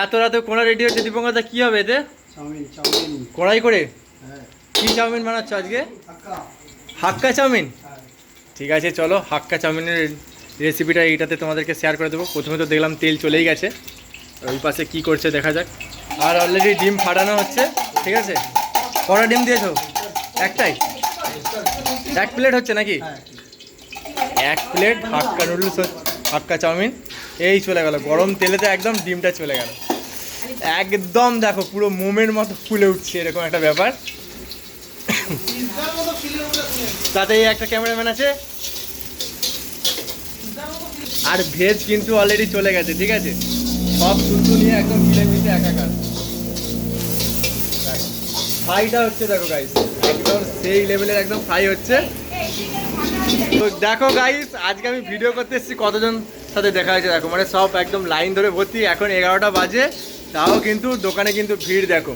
এত রাতে কোনা রেডি হচ্ছে দীপঙ্করদা, কি হবে এতে? চাউমিন কড়াই করে হ্যাঁ। কি চাউমিন বানাচ্ছ আজকে? হাক্কা চাউমিন। ঠিক আছে, চলো হাক্কা চাউমিনের রেসিপিটা এইটাতে তোমাদেরকে শেয়ার করে দেবো। প্রথমে তো দেখলাম তেল চলেই গেছে, ওই পাশে কি করছে দেখা যাক। আর অলরেডি ডিম ফাটানো হচ্ছে, ঠিক আছে। কড়া ডিম দিয়েছো? একটাই? এক প্লেট হচ্ছে নাকি? এক প্লেট হাক্কা নুডলস, হাক্কা চাউমিন এই চলে গেল গরম তেলেতে, একদম ডিমটা চলে গেল একদম। দেখো পুরো মোমের মতো ফুলে উঠছে, এরকম একটা ব্যাপার। তাতে একটা ক্যামেরাম্যান আছে, আর ভেজ কিন্তু অলরেডি চলে গেছে, ঠিক আছে। সব শুদ্ধ নিয়ে একদম মিলেমিশে একাকার। ফ্রাইটা হচ্ছে দেখো গাইস, একদম সেই লেভেলের একদম ফ্রাই হচ্ছে। তো দেখো গাইস, আজকে আমি ভিডিও করতে এসেছি, কতজন সাথে দেখা হয়েছে দেখো, মানে সব একদম লাইন ধরে ভর্তি। এখন 11টা বাজে, তাও কিন্তু দোকানে কিন্তু ভিড় দেখো।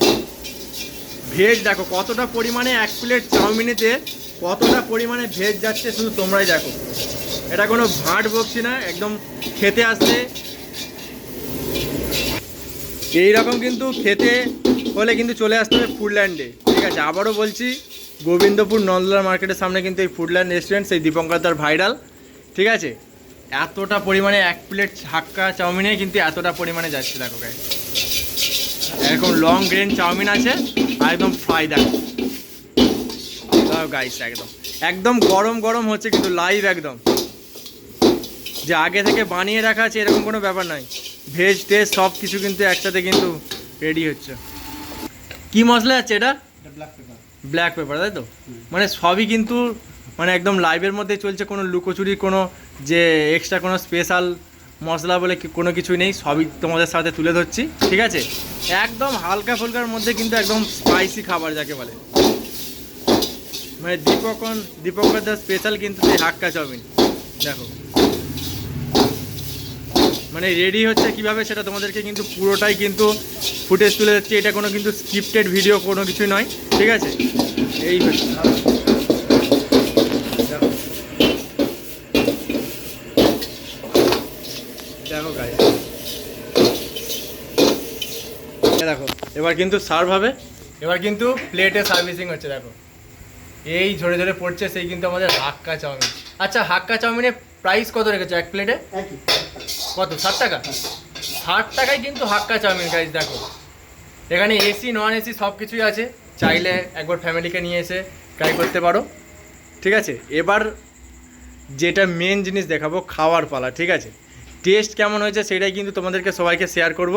ভেজ দেখো কতটা পরিমাণে, এক প্লেট চাউমিনেতে কতটা পরিমাণে ভেজ যাচ্ছে, শুধু তোমরাই দেখো। এটা কোনো ভাঁট বকছি না, একদম খেতে আসলে এইরকম কিন্তু খেতে হলে কিন্তু চলে আসতে হবে ফুডল্যান্ডে, ঠিক আছে। আবারও বলছি, গোবিন্দপুর নন্দলাল মার্কেটের সামনে কিন্তু এই ফুডল্যান্ড রেস্টুরেন্ট, সেই দীপঙ্করদার ভাইরাল, ঠিক আছে। এতটা পরিমাণে এক প্লেট হাক্কা চাউমিনে কিন্তু এতটা পরিমাণে যাচ্ছে দেখো গাইস। এরকম লং গ্রেন চাউমিন আছে, আর একদম ফ্রাই দেখো গাইস, একদম একদম গরম গরম হচ্ছে কিন্তু লাইভ, একদম যে আগে থেকে বানিয়ে রাখা আছে এরকম কোনো ব্যাপার নয়। ভেজ টেজ সব কিছু কিন্তু একসাথে কিন্তু রেডি হচ্ছে। কি মশলা আছে এটা? ব্ল্যাক পেপার, তাই তো? মানে সবই কিন্তু মানে একদম লাইভের মধ্যে চলছে, কোনো লুকোচুরি, কোনো যে এক্সট্রা কোনো স্পেশাল মশলা বলে কোনো কিছুই নেই, সবই তোমাদের সাথে তুলে ধরছি, ঠিক আছে। একদম হালকা ফুলকার মধ্যে কিন্তু একদম স্পাইসি খাবার যাকে বলে, মানে দীপঙ্করদার স্পেশাল কিন্তু সেই হাক্কা চাউমিন দেখো। মানে রেডি হচ্ছে কিভাবে সেটা তোমাদেরকে কিন্তু পুরোটাই কিন্তু ফুটেজ তুলে যাচ্ছে। এটা কোনো কিন্তু স্ক্রিপ্টেড ভিডিও কোনো কিছুই নয়, ঠিক আছে। এই হচ্ছে দেখো গাইস, দেখো এবার কিন্তু সার্ভ হবে, এবার কিন্তু প্লেটে সার্ভিসিং হচ্ছে দেখো। এই ঝরে ঝরে পড়ছে সেই কিন্তু আমাদের হাক্কা চাউমিন। আচ্ছা, হাক্কা চাউমিনের প্রাইস কত রেখেছো এক প্লেটে? কত? 60 টাকা? 60 টাকায় কিন্তু হাক্কা চাউমিন গাইস দেখো। এখানে এসি নন এসি সব কিছুই আছে, চাইলে একবার ফ্যামিলিকে নিয়ে এসে ট্রাই করতে পারো, ঠিক আছে। এবার যেটা মেন জিনিস দেখাবো, খাওয়ার পালা, ঠিক আছে। টেস্ট কেমন হয়েছে সেটাই কিন্তু তোমাদেরকে সবাইকে শেয়ার করব।